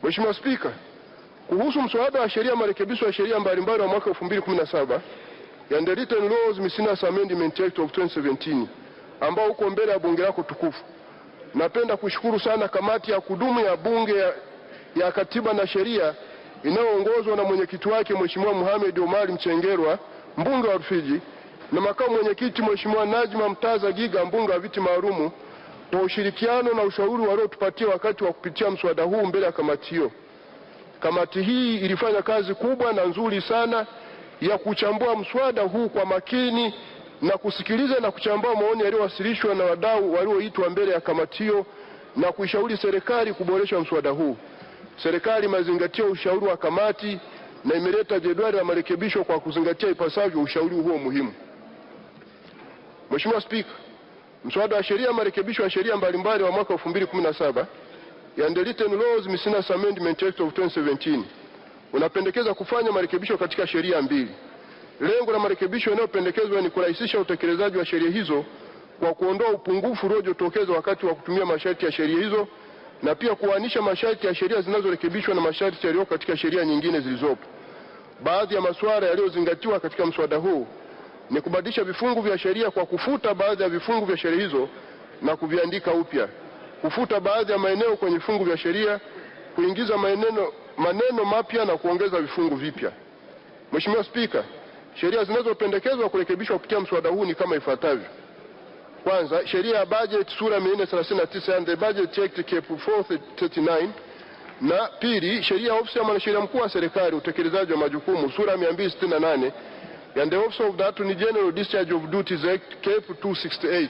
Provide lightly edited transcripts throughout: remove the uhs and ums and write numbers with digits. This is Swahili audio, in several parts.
Mheshimiwa Spika, kuhusu mswada wa sheria marekebisho ya sheria mbalimbali wa mwaka 2017 ya The Written Laws Miscellaneous Amendment Act of 2017 ambao uko mbele ya bunge lako tukufu, napenda kushukuru sana kamati ya kudumu ya bunge ya katiba na sheria inayoongozwa na mwenyekiti wake Mheshimiwa Mohamed Omar Mchengerwa, mbunge wa Rufiji, na makamu mwenyekiti Mheshimiwa Najma Mtaza Giga, mbunge wa viti maalumu, kwa ushirikiano na ushauri waliotupatia wakati wa kupitia mswada huu mbele ya kamati hiyo. Kamati hii ilifanya kazi kubwa na nzuri sana ya kuchambua mswada huu kwa makini na kusikiliza na kuchambua maoni yaliyowasilishwa na wadau walioitwa mbele ya kamati hiyo na kuishauri serikali kuboresha mswada huu. Serikali imezingatia ushauri wa kamati na imeleta jedwali la marekebisho kwa kuzingatia ipasavyo ushauri huo muhimu. Mheshimiwa Spika, mswada wa sheria marekebisho ya sheria mbalimbali wa mwaka 2017 ya The Written Laws Miscellaneous Amendment Act of 2017 unapendekeza kufanya marekebisho katika sheria mbili. Lengo la marekebisho yanayopendekezwa ni kurahisisha utekelezaji wa sheria hizo kwa kuondoa upungufu uliojitokeza wakati wa kutumia masharti ya sheria hizo na pia kuanisha masharti ya sheria zinazorekebishwa na masharti yaliyo katika sheria nyingine zilizopo. Baadhi ya masuala yaliyozingatiwa katika mswada huu ni kubadilisha vifungu vya sheria kwa kufuta baadhi ya vifungu vya sheria hizo na kuviandika upya, kufuta baadhi ya maeneo kwenye vifungu vya sheria, kuingiza maneno mapya na kuongeza vifungu vipya. Mheshimiwa Spika, sheria zinazopendekezwa kurekebishwa kupitia mswada huu ni kama ifuatavyo. Kwanza, sheria ya budget sura 439 ya The Budget Act Cap 439, na pili, sheria ya ofisi ya mwanasheria mkuu wa serikali utekelezaji wa majukumu sura 268 ya The Office of the Attorney General Discharge of Duties Act Cap 268.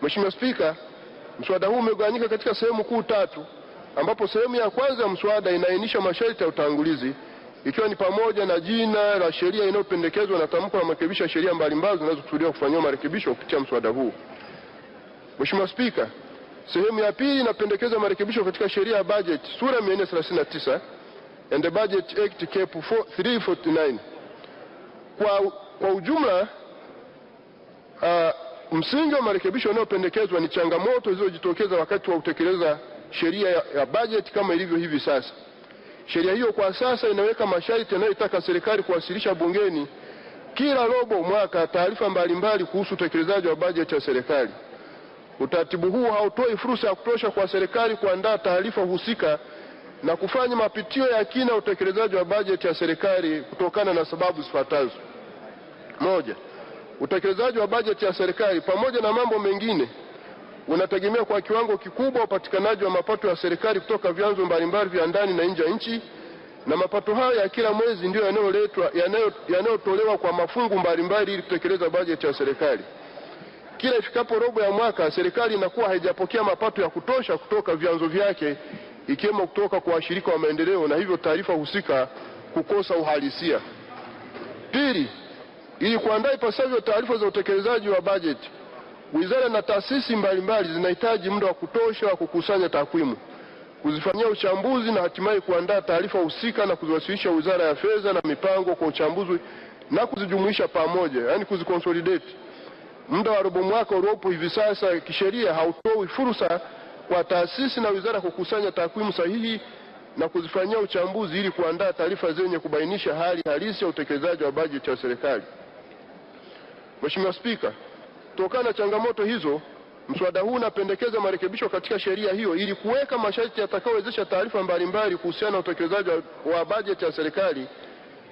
Mheshimiwa Spika, mswada huu umegawanyika katika sehemu kuu tatu, ambapo sehemu ya kwanza ya mswada inaainisha masharti ya utangulizi, ikiwa ni pamoja na jina la sheria inayopendekezwa na tamko la marekebisho ya sheria mbalimbali zinazokusudiwa kufanywa marekebisho kupitia mswada huu. Mheshimiwa Spika, sehemu ya pili inapendekeza marekebisho katika sheria ya budget sura 439 and the Budget Act Cap 349. Kwa ujumla, msingi wa marekebisho yanayopendekezwa ni changamoto zilizojitokeza wakati wa kutekeleza sheria ya budget kama ilivyo hivi sasa. Sheria hiyo kwa sasa inaweka masharti yanayotaka serikali kuwasilisha bungeni kila robo mwaka taarifa mbalimbali kuhusu utekelezaji wa bajeti ya serikali. Utaratibu huu hautoi fursa ya kutosha kwa serikali kuandaa taarifa husika na kufanya mapitio ya kina utekelezaji wa bajeti ya serikali kutokana na sababu zifuatazo. Moja, utekelezaji wa bajeti ya serikali pamoja na mambo mengine unategemea kwa kiwango kikubwa upatikanaji wa mapato ya serikali kutoka vyanzo mbalimbali vya ndani na nje ya nchi, na mapato hayo ya kila mwezi ndio yanayotolewa kwa mafungu mbalimbali ili kutekeleza bajeti ya serikali. Kila ifikapo robo ya mwaka, serikali inakuwa haijapokea mapato ya kutosha kutoka vyanzo vyake, ikiwemo kutoka kwa washirika wa maendeleo, na hivyo taarifa husika kukosa uhalisia. Pili, ili kuandaa ipasavyo taarifa za utekelezaji wa bajeti, wizara na taasisi mbalimbali zinahitaji muda wa kutosha wa kukusanya takwimu, kuzifanyia uchambuzi na hatimaye kuandaa taarifa husika na kuziwasilisha Wizara ya Fedha na Mipango kwa uchambuzi na kuzijumuisha pamoja, yani kuziconsolidate. Muda wa robo mwaka uliopo hivi sasa kisheria hautoi fursa kwa taasisi na wizara kukusanya takwimu sahihi na kuzifanyia uchambuzi ili kuandaa taarifa zenye kubainisha hali halisi ya utekelezaji wa bajeti ya serikali. Mheshimiwa Spika, kutokana na changamoto hizo, mswada huu unapendekeza marekebisho katika sheria hiyo ili kuweka masharti yatakayowezesha taarifa mbalimbali kuhusiana na utekelezaji wa bajeti ya serikali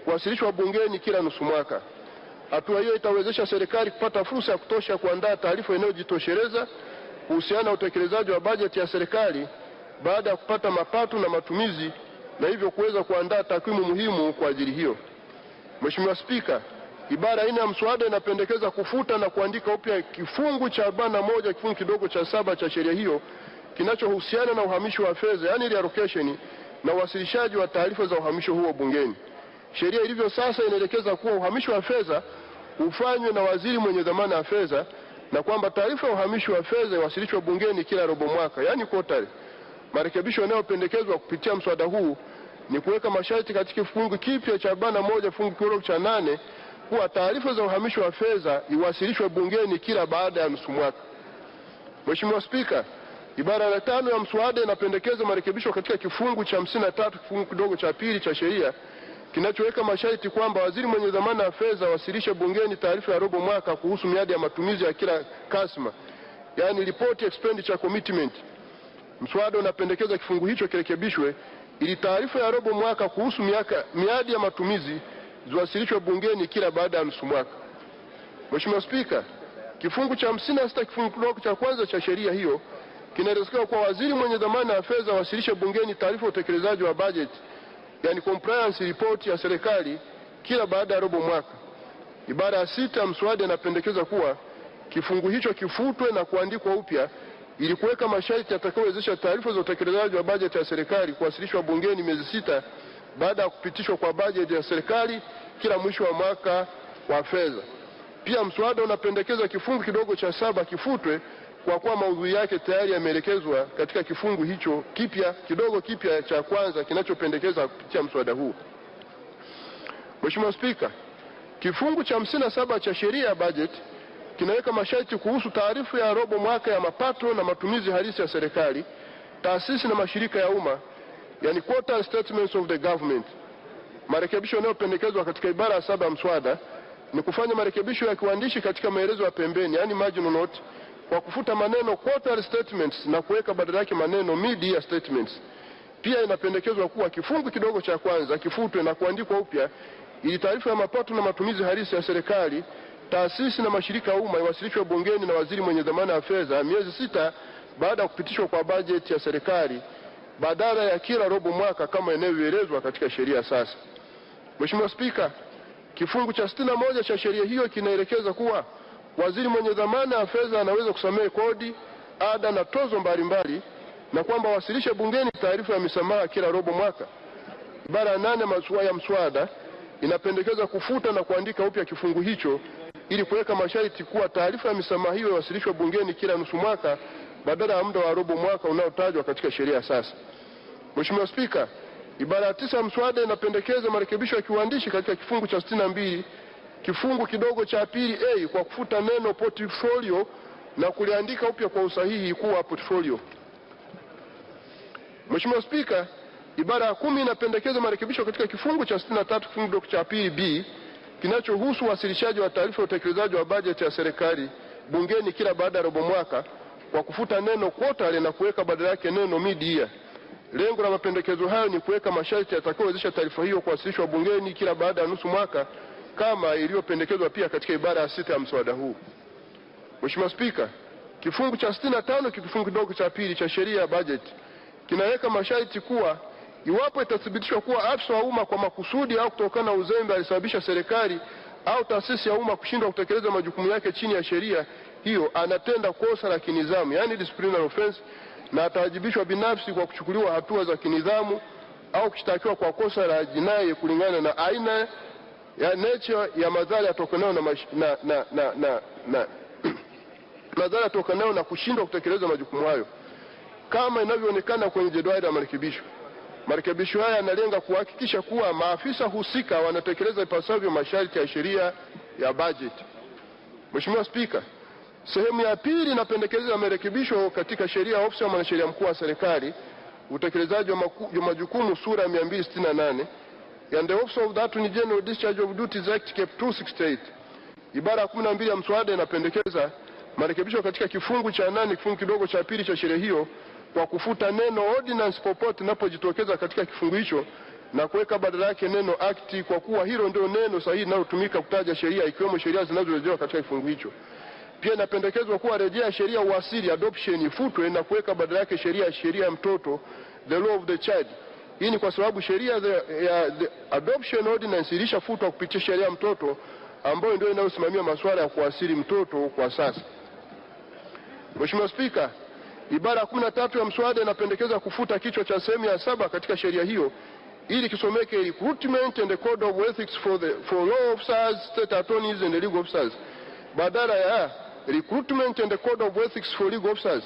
kuwasilishwa bungeni kila nusu mwaka. Hatua hiyo itawezesha serikali kupata fursa ya kutosha kuandaa taarifa inayojitosheleza kuhusiana na utekelezaji wa bajeti ya serikali baada ya kupata mapato na matumizi, na hivyo kuweza kuandaa takwimu muhimu kwa ajili hiyo. Mheshimiwa Spika, ibara 4 ya mswada inapendekeza kufuta na kuandika upya kifungu cha 41 kifungu kidogo cha 7 cha sheria hiyo kinachohusiana na uhamisho wa fedha, yani reallocation, na uwasilishaji wa taarifa za uhamisho huo bungeni. Sheria ilivyo sasa inaelekeza kuwa uhamisho wa fedha ufanywe na waziri mwenye dhamana ya fedha, na kwamba taarifa ya uhamisho wa fedha iwasilishwe bungeni kila robo mwaka, yani quarterly. Marekebisho yanayopendekezwa kupitia mswada huu ni kuweka masharti katika kifungu kipya cha 41 kifungu kidogo cha 8 kuwa taarifa za uhamisho wa fedha iwasilishwe bungeni kila baada ya nusu mwaka. Mheshimiwa Spika, Ibara ya 5 ya mswada inapendekeza marekebisho katika kifungu cha 53 kifungu kidogo cha pili cha sheria kinachoweka masharti kwamba waziri mwenye dhamana ya fedha wasilishe bungeni taarifa ya robo mwaka kuhusu miadi ya matumizi ya kila kasma, yani report expenditure commitment. Mswada unapendekeza kifungu hicho kirekebishwe ili taarifa ya robo mwaka kuhusu miadi ya matumizi ziwasilishwe bungeni kila baada ya nusu mwaka. Mheshimiwa Spika, kifungu cha 56 kifungu kidogo cha kwanza cha sheria hiyo kinaelekeza kwa waziri mwenye dhamana ya fedha wasilishe bungeni taarifa ya utekelezaji wa budget, yani compliance report ya serikali kila baada ya robo mwaka. Ibara ya 6 mswada inapendekeza kuwa kifungu hicho kifutwe na kuandikwa upya ili kuweka masharti yatakayowezesha taarifa za utekelezaji wa bajeti ya serikali kuwasilishwa bungeni miezi 6 baada ya kupitishwa kwa bajeti ya serikali kila mwisho wa mwaka wa fedha. Pia mswada unapendekeza kifungu kidogo cha 7 kifutwe kwa kuwa maudhui yake tayari yameelekezwa katika kifungu hicho kipya cha kwanza kinachopendekeza kupitia mswada huu. Mheshimiwa Spika, kifungu cha 57 cha sheria ya bajeti kinaweka masharti kuhusu taarifa ya robo mwaka ya mapato na matumizi halisi ya serikali, taasisi na mashirika ya umma, yani quarterly statements of the government. Marekebisho yanayopendekezwa katika ibara ya 7 ya mswada ni kufanya marekebisho ya kiwandishi katika maelezo ya pembeni, yani marginal note, kwa kufuta maneno quarterly statements na kuweka badala yake maneno mid-year statements. Pia inapendekezwa kuwa kifungu kidogo cha kwanza kifutwe na kuandikwa upya ili taarifa ya mapato na matumizi halisi ya serikali, taasisi na mashirika ya umma iwasilishwe bungeni na waziri mwenye dhamana ya fedha miezi 6 baada ya kupitishwa kwa bajeti ya serikali badala ya kila robo mwaka kama inavyoelezwa katika sheria sasa. Mheshimiwa Spika, kifungu cha 61 cha sheria hiyo kinaelekeza kuwa waziri mwenye dhamana ya fedha anaweza kusamehe kodi, ada na tozo mbalimbali na kwamba wasilishe bungeni taarifa ya misamaha kila robo mwaka. Ibara ya 8 ya mswada inapendekeza kufuta na kuandika upya kifungu hicho ili kuweka masharti kuwa taarifa ya misamaha hiyo iwasilishwe bungeni kila nusu mwaka badala ya muda wa robo mwaka unaotajwa katika sheria sasa. Mheshimiwa Spika, ibara ya 9 ya mswada inapendekeza marekebisho ya kiwandishi katika kifungu cha 62 kifungu kidogo cha pili A kwa kufuta neno portfolio na kuliandika upya kwa usahihi kuwa portfolio. Mheshimiwa Spika, ibara ya 10 inapendekeza marekebisho katika kifungu cha 63 kifungu kidogo cha pili B kinachohusu wasilishaji wa taarifa ya utekelezaji wa bajeti ya serikali bungeni kila baada ya robo mwaka kwa kufuta neno quarterly na kuweka badala yake neno mid-year. Lengo la mapendekezo hayo ni kuweka masharti yatakayowezesha taarifa hiyo kuwasilishwa bungeni kila baada ya nusu mwaka kama iliyopendekezwa pia katika ibara ya 6 ya mswada huu. Mheshimiwa Spika, kifungu cha 65 kifungu kidogo cha pili cha sheria ya bajeti kinaweka masharti kuwa iwapo itathibitishwa kuwa afisa wa umma kwa makusudi au kutokana na uzembe alisababisha serikali au taasisi ya umma kushindwa kutekeleza majukumu yake chini ya sheria hiyo, anatenda kosa la kinidhamu, yani disciplinary offense, na atawajibishwa binafsi kwa kuchukuliwa hatua za kinidhamu au kushtakiwa kwa kosa la jinai kulingana na aina ya nature ya madhara yatokanayo madhara yatokanayo na kushindwa kutekeleza majukumu hayo kama inavyoonekana kwenye jedwali la marekebisho. Marekebisho haya yanalenga kuhakikisha kuwa maafisa husika wanatekeleza ipasavyo masharti ya sheria ya bajeti. Mheshimiwa Spika, sehemu ya pili inapendekeza marekebisho katika sheria ya ofisi ya mwanasheria mkuu wa serikali, utekelezaji wa majukumu sura ya 268 and the Office of the Attorney General Discharge of Duties Act Cap 268. Ibara ya 12 ya mswada inapendekeza marekebisho katika kifungu cha 8 kifungu kidogo cha pili cha sheria hiyo kwa kufuta neno ordinance popote inapojitokeza katika kifungu hicho na kuweka badala yake neno act, kwa kuwa hilo ndio neno sahihi linalotumika kutaja sheria ikiwemo sheria zinazorejelewa katika kifungu hicho. Pia inapendekezwa kuwa rejea sheria uasili adoption ifutwe na kuweka badala yake sheria ya mtoto the law of the child. Hii ni kwa sababu sheria ya the adoption ordinance ilishafutwa kupitia sheria ya mtoto ambayo ndio inayosimamia masuala ya kuasili mtoto kwa sasa. Mheshimiwa Spika, ibara ya 13 ya mswada inapendekeza kufuta kichwa cha sehemu ya 7 katika sheria hiyo ili kisomeke recruitment and the code of ethics for law officers, state attorneys and legal officers badala ya recruitment and the code of ethics for legal officers.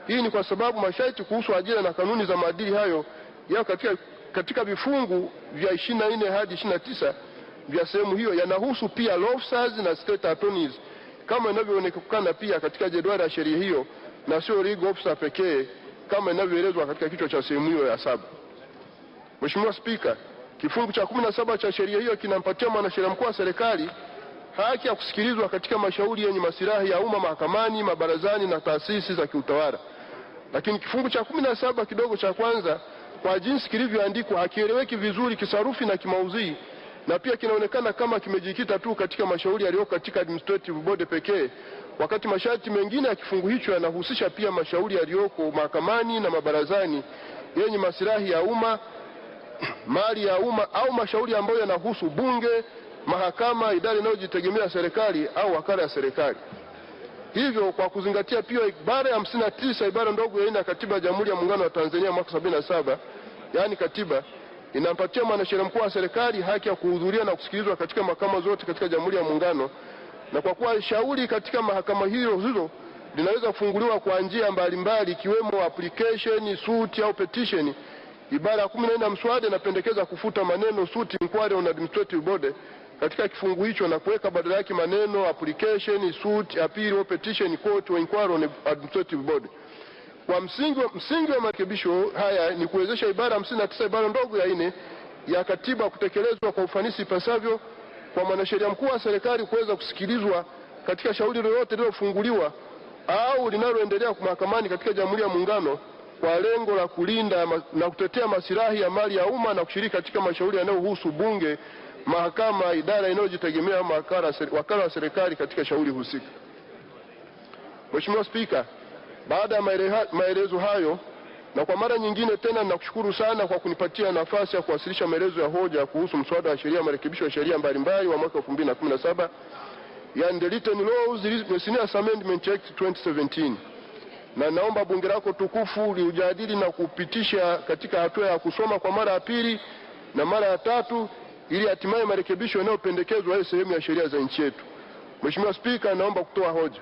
Hii ni kwa sababu masharti kuhusu ajira na kanuni za maadili hayo ya katika vifungu vya 24 hadi 29 vya sehemu hiyo yanahusu pia law officers na state attorneys kama inavyoonekana pia katika jedwali la sheria hiyo na sio legal officer pekee kama inavyoelezwa katika kichwa cha sehemu hiyo ya 7. Mheshimiwa Spika, kifungu cha 17 cha sheria hiyo kinampatia mwanasheria mkuu wa serikali haki ya kusikilizwa katika mashauri yenye masilahi ya umma mahakamani, mabarazani na taasisi za kiutawala. Lakini kifungu cha 17 kidogo cha kwanza kwa jinsi kilivyoandikwa hakieleweki vizuri kisarufi na kimaudhui, na pia kinaonekana kama kimejikita tu katika mashauri yaliyo katika administrative body pekee, wakati masharti mengine ya kifungu hicho yanahusisha pia mashauri yaliyoko mahakamani na mabarazani yenye masilahi ya umma, mali ya umma au mashauri ambayo yanahusu bunge, mahakama, idara inayojitegemea serikali au wakala ya serikali. Hivyo kwa kuzingatia pia ibara ya 59 ibara ndogo ya 4 ya Katiba ya Jamhuri ya Muungano wa Tanzania mwaka 77, yaani katiba inampatia mwanasheria mkuu wa serikali haki ya kuhudhuria na kusikilizwa katika mahakama zote katika Jamhuri ya Muungano, na kwa kuwa shauri katika mahakama hizo linaweza kufunguliwa kwa njia mbalimbali ikiwemo application, suit au petition, ibara ya 14 ya mswada inapendekeza kufuta maneno suit, inquiry on administrative body katika kifungu hicho na kuweka badala yake maneno application, suit, appeal au petition, court or inquiry on administrative body. Kwa msingi wa marekebisho haya ni kuwezesha ibara 59 ibara ndogo ya 4 ya katiba kutekelezwa kwa ufanisi ipasavyo, kwa mwanasheria mkuu wa serikali kuweza kusikilizwa katika shauri lolote lilofunguliwa au linaloendelea mahakamani katika Jamhuri ya Muungano kwa lengo la kulinda na kutetea masilahi ya mali ya umma na kushiriki katika mashauri yanayohusu bunge, mahakama, idara inayojitegemea, wakala wa serikali katika shauri husika. Mheshimiwa Spika, baada ya maelezo hayo, na kwa mara nyingine tena ninakushukuru sana kwa kunipatia nafasi ya kuwasilisha maelezo ya hoja kuhusu mswada wa sheria marekebisho ya sheria mbalimbali wa mwaka 2017, yani the Written Laws Miscellaneous Amendment Act 2017. Na naomba bunge lako tukufu liujadili na kupitisha katika hatua ya kusoma kwa mara ya pili na mara ya tatu, ili hatimaye marekebisho yanayopendekezwa yawe sehemu ya sheria za nchi yetu. Mheshimiwa Spika, naomba kutoa hoja.